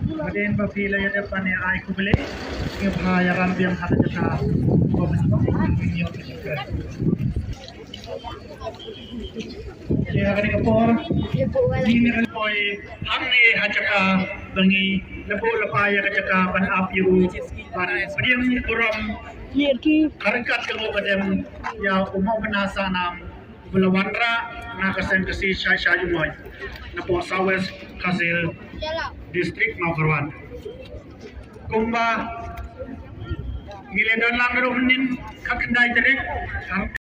Kemudian bapila ya depan ya ai kubeli yang bahaya rambiang hata jaka ya kani kapor ini kan poi hamni hajaka bangi lepo lepaya kajaka pan apiu pan pediam uram karangkat kalau kadem ya umau menasa nam belawandra na kasem kasi syai moy na po sawes kasil distrik Maukarwan kumba giledan lang ro nin kakandai terek